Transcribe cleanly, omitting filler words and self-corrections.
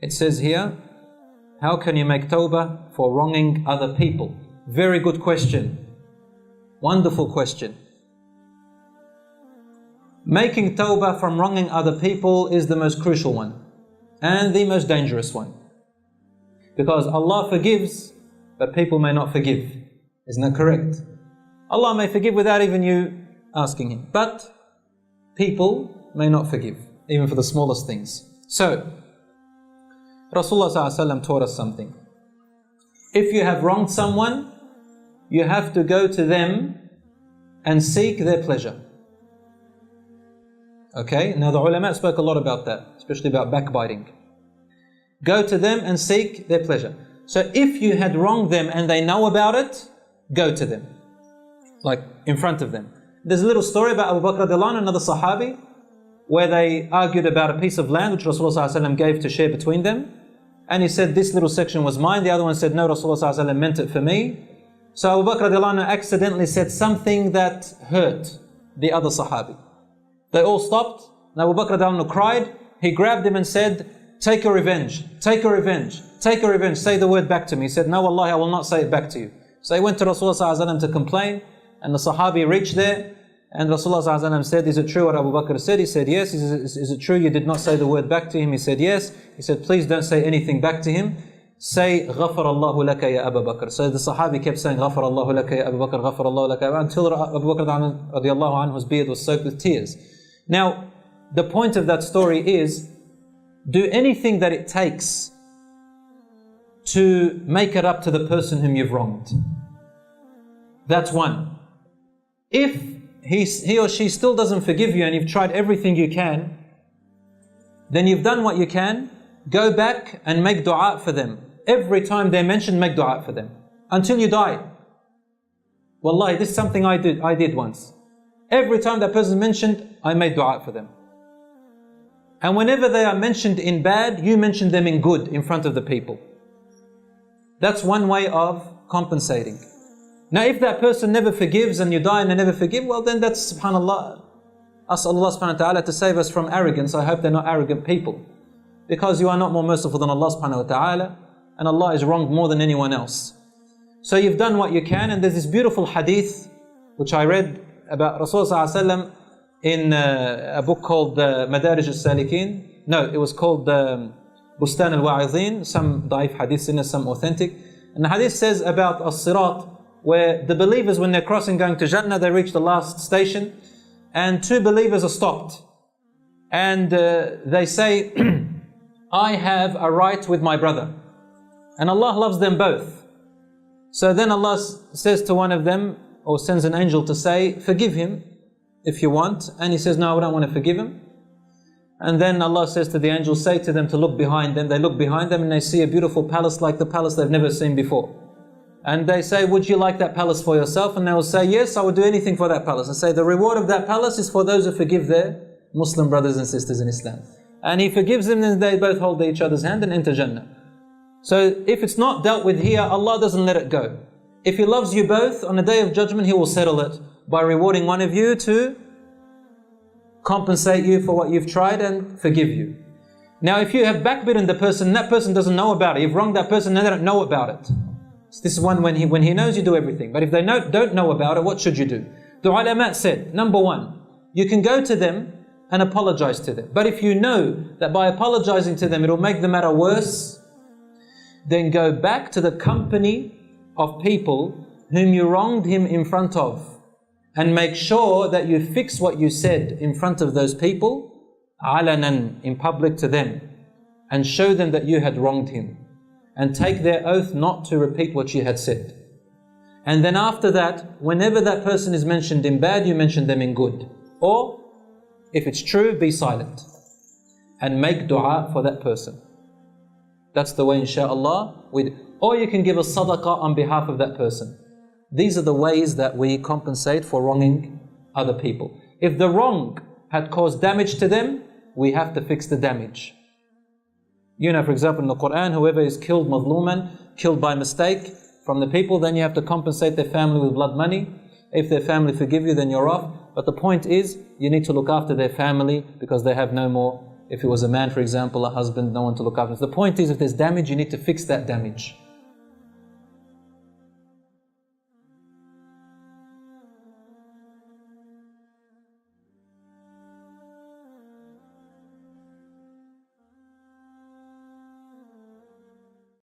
It says here, how can you make tawbah for wronging other people? Very good question. Wonderful question. Making tawbah from wronging other people is the most crucial one and the most dangerous one. Because Allah forgives, but people may not forgive. Isn't that correct? Allah may forgive without even you asking Him, but people may not forgive, even for the smallest things. So, Rasulullah ﷺ taught us something. If you have wronged someone, you have to go to them and seek their pleasure. Okay, now the ulama spoke a lot about that, especially about backbiting. Go to them and seek their pleasure. So if you had wronged them and they know about it, go to them, like in front of them. There's a little story about Abu Bakr radiallahu anhu, another Sahabi, where they argued about a piece of land which Rasulullah ﷺ gave to share between them. And he said, this little section was mine. The other one said, no, Rasulullah ﷺ meant it for me. So Abu Bakr radiallahu anhu accidentally said something that hurt the other Sahabi. They all stopped. And Abu Bakr radiallahu anhu cried. He grabbed him and said, take your revenge, take your revenge, take your revenge. Say the word back to me. He said, no, wallahi, I will not say it back to you. So he went to Rasulullah ﷺ to complain. And the Sahabi reached there. And Rasulullah ﷺ said, is it true what Abu Bakr said? He said, yes. He said, is it true you did not say the word back to him? He said, yes. He said, please don't say anything back to him. Say, غَفَرَ اللَّهُ لَكَ يَا أَبَا بَكْر. So the Sahabi kept saying, غَفَرَ اللَّهُ لَكَ يَا أَبَا بَكْر, غَفَرَ اللَّهُ لَكَ يَا, until Abu Bakr radiallahu anhu's beard was soaked with tears. Now, the point of that story is, do anything that it takes to make it up to the person whom you've wronged. That's one. If he or she still doesn't forgive you and you've tried everything you can, then you've done what you can. Go back and make dua for them. Every time they're mentioned, make dua for them until you die. Wallahi, this is something I did once. Every time that person is mentioned, I made dua for them. And whenever they are mentioned in bad, you mention them in good in front of the people. That's one way of compensating. Now, if that person never forgives and you die and they never forgive, well then that's, subhanAllah, ask Allah subhanahu wa ta'ala to save us from arrogance. I hope they're not arrogant people. Because you are not more merciful than Allah subhanahu wa ta'ala, and Allah is wronged more than anyone else. So you've done what you can, and there's this beautiful hadith which I read about Rasulullah sallallahu alaihi wasallam in a book called Madarij al-Salikin. No, it was called Bustan al-Wa'idhin, some daif hadiths in it, some authentic. And the hadith says about as-sirat, where the believers, when they're crossing going to Jannah, they reach the last station, and two believers are stopped. And they say, I have a right with my brother. And Allah loves them both. So then Allah says to one of them, or sends an angel to say, forgive him if you want. And he says, no, I don't want to forgive him. And then Allah says to the angel, say to them to look behind them. They look behind them and they see a beautiful palace like the palace they've never seen before. And they say, would you like that palace for yourself? And they will say, yes, I would do anything for that palace. And say, the reward of that palace is for those who forgive their Muslim brothers and sisters in Islam. And he forgives them, and they both hold each other's hand and enter Jannah. So if it's not dealt with here, Allah doesn't let it go. If He loves you both, on the Day of Judgment He will settle it by rewarding one of you to compensate you for what you've tried and forgive you. Now if you have backbitten the person, that person doesn't know about it, you've wronged that person and they don't know about it. So this is one when he knows, you do everything. But if they don't know about it, what should you do? The ulama said, number one, you can go to them and apologize to them. But if you know that by apologizing to them it will make the matter worse, then go back to the company of people whom you wronged him in front of, and make sure that you fix what you said in front of those people, alanan, in public to them, and show them that you had wronged him, and take their oath not to repeat what you had said. And then after that, whenever that person is mentioned in bad, you mention them in good. Or, if it's true, be silent and make dua for that person. That's the way, inshaAllah. Or you can give a sadaqah on behalf of that person. These are the ways that we compensate for wronging other people. If the wrong had caused damage to them, we have to fix the damage. You know, for example, in the Quran, whoever is killed madluman, killed by mistake from the people, then you have to compensate their family with blood money. If their family forgive you, then you're off. But the point is, you need to look after their family because they have no more If it was a man, for example, a husband, no one to look after. The point is, if there's damage, you need to fix that damage.